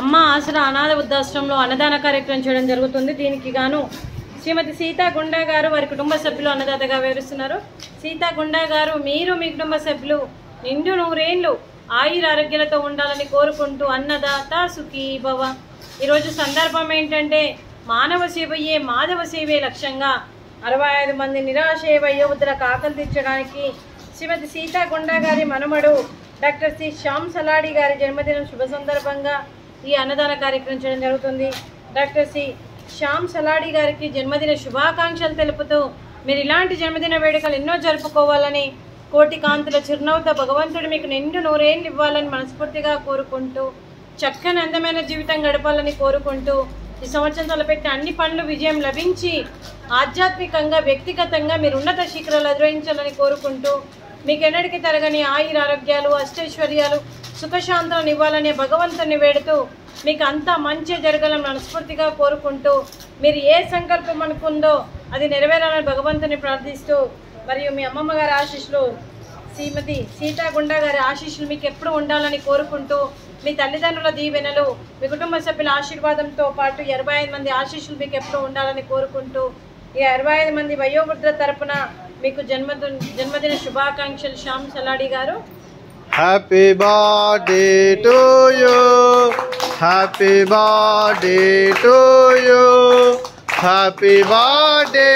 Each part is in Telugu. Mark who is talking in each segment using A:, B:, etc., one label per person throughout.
A: అమ్మ ఆసరా అనాథ వృద్ధాశ్రమంలో అన్నదాన కార్యక్రమం చేయడం జరుగుతుంది. దీనికి గాను శ్రీమతి సీతా గుండా గారు వారి కుటుంబ సభ్యులు అన్నదాతగా వివరిస్తున్నారు. సీతా గుండా గారు, మీరు మీ కుటుంబ సభ్యులు నిండు నూరేళ్లు ఆయుర ఆరోగ్యాలతో ఉండాలని కోరుకుంటూ అన్నదాత సుఖీ భవ. ఈరోజు సందర్భం ఏంటంటే మానవ సేవయే మాధవ సేవే లక్ష్యంగా 65 మంది నిరాశయ వయోవృద్ధులకు ఆకలి తీర్చడానికి శ్రీమతి సీతా గుండా గారి మనమడు డాక్టర్ సి శ్యామ్ సలాడి గారి జన్మదినం శుభ సందర్భంగా ఈ అన్నదాన కార్యక్రమం చేయడం జరుగుతుంది. డాక్టర్ సి శ్యామ్ సలాడి గారికి జన్మదిన శుభాకాంక్షలు తెలుపుతూ మీరు ఇలాంటి జన్మదిన వేడుకలు ఎన్నో జరుపుకోవాలని, కోటి కాంతుల చిరునవ్వుతో భగవంతుడు మీకు నిండు నూరేళ్ళు ఇవ్వాలని మనస్ఫూర్తిగా కోరుకుంటూ, చక్కని అందమైన జీవితం గడపాలని కోరుకుంటూ, ఈ సంవత్సరం తలపెట్టిన అన్ని పనులు విజయం లభించి ఆధ్యాత్మికంగా వ్యక్తిగతంగా మీరు ఉన్నత శిఖరాలు అధిరోహించాలని కోరుకుంటూ, మీకు ఎన్నటికీ తరగని ఆయుర ఆరోగ్యాలు అష్టైశ్వర్యాలు సుఖశాంతులను ఇవ్వాలనే భగవంతుని వేడుతూ మీకు అంతా మంచి జరగాలని మనస్ఫూర్తిగా కోరుకుంటూ, మీరు ఏ సంకల్పం అనుకుందో అది నెరవేరాలని భగవంతుని ప్రార్థిస్తూ, మరియు మీ అమ్మమ్మ గారి ఆశీస్సులు, శ్రీమతి సీతా గుండా గారి ఆశీస్సులు మీకు ఎప్పుడు ఉండాలని కోరుకుంటూ, మీ తల్లిదండ్రుల దీవెనలు, మీ కుటుంబ సభ్యుల ఆశీర్వాదంతో పాటు 25 మంది ఆశీస్సులు మీకు ఎప్పుడు ఉండాలని కోరుకుంటూ, ఈ 25 మంది వయోవృద్ధుల తరపున మీకు జన్మదిన శుభాకాంక్షలు. శ్యామ్ సలాడి గారు.
B: Happy birthday to you, happy birthday to you, happy birthday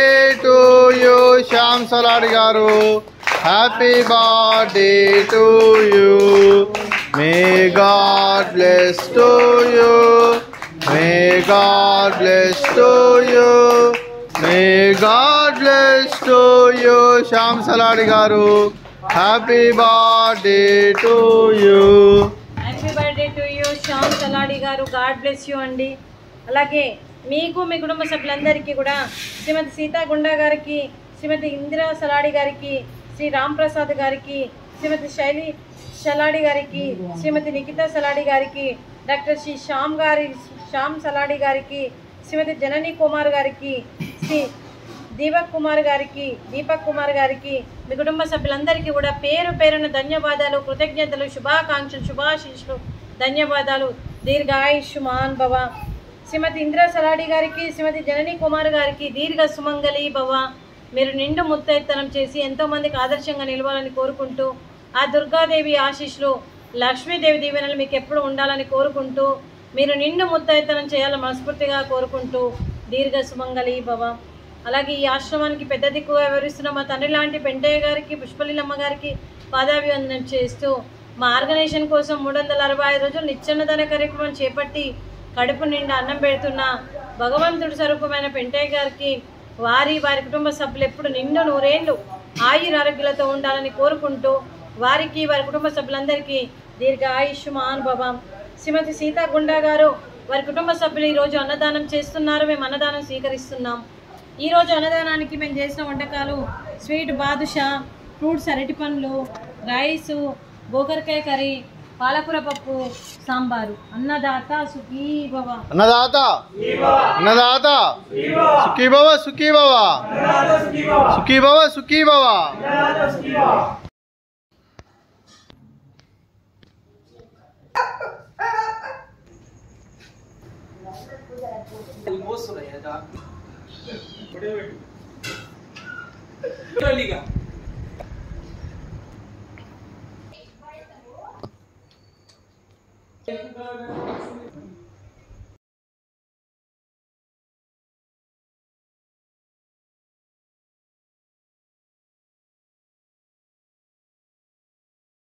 B: to you Shyam Saladi గారు. Happy birthday to you. May God bless to you, may God bless to you, may God bless to you Shyam Saladi గారు. Happy birthday to you.
A: Happy birthday to you Shyam Saladi గారు. గాడ్ బ్లెస్ యూ అండి. అలాగే మీకు మీ కుటుంబ సభ్యులందరికీ కూడా శ్రీమతి సీతా గుండా గారికి, శ్రీమతి ఇందిరా సలాడి గారికి, శ్రీ రామ్ ప్రసాద్ గారికి, శ్రీమతి శైలి సలాడి గారికి, శ్రీమతి నిఖితా సలాడి గారికి, డాక్టర్ శ్రీ శ్యామ్ సలాడి గారికి, శ్రీమతి జనని కుమార్ గారికి, శ్రీ దీపక్ కుమార్ గారికి, మీ కుటుంబ సభ్యులందరికీ కూడా పేరు పేరున ధన్యవాదాలు, కృతజ్ఞతలు, శుభాకాంక్షలు, శుభాశీస్సులు, ధన్యవాదాలు. దీర్ఘాయుష్మాన్ భవ. శ్రీమతి ఇందిరా సలాడి గారికి, శ్రీమతి జనని కుమార్ గారికి దీర్ఘ సుమంగళి భవ. మీరు నిండు ముత్తైతనం చేసి ఎంతోమందికి ఆదర్శంగా నిలవాలని కోరుకుంటూ, ఆ దుర్గాదేవి ఆశీస్సులు, లక్ష్మీదేవి దీవెనలు మీకు ఎప్పుడు ఉండాలని కోరుకుంటూ, మీరు నిండు ముత్తైతనం చేయాలని మనస్ఫూర్తిగా కోరుకుంటూ, దీర్ఘ సుమంగళి భవ. అలాగే ఈ ఆశ్రమానికి పెద్ద దిక్కుగా వివరిస్తున్న మా తండ్రి లాంటి పెంటయ్య గారికి, పుష్పలీలమ్మ గారికి పాదాభివందనం చేస్తూ, మా ఆర్గనైజేషన్ కోసం 365 రోజులు నిత్యాన్నదాన కార్యక్రమం చేపట్టి కడుపు నిండా అన్నం పెడుతున్న భగవంతుడి స్వరూపమైన పెంటయ్య గారికి, వారి కుటుంబ సభ్యులు ఎప్పుడు నిండు నూరేళ్లు ఆయుర ఆరోగ్యాలతో ఉండాలని కోరుకుంటూ, వారికి వారి కుటుంబ సభ్యులందరికీ దీర్ఘ ఆయుష్మాన్ భవ. శ్రీమతి సీతా గుండా గారు వారి కుటుంబ సభ్యులు ఈరోజు అన్నదానం చేస్తున్నారు. మేము అన్నదానం స్వీకరిస్తున్నాం. ఈరోజు అన్నదానానికి మేము చేసిన వంటకాలు స్వీట్ బాదుషా, ఫ్రూట్స్ అరటి పండ్లు, రైసు, గోకరకాయ కర్రీ, పాలకూర పప్పు, సాంబారు. అన్నదాత సుఖీ భవ.
B: అన్నదాత అన్నదాత సుఖీ భవ, సుఖీ భవ, సుఖీ భవ, సుఖీ భవ.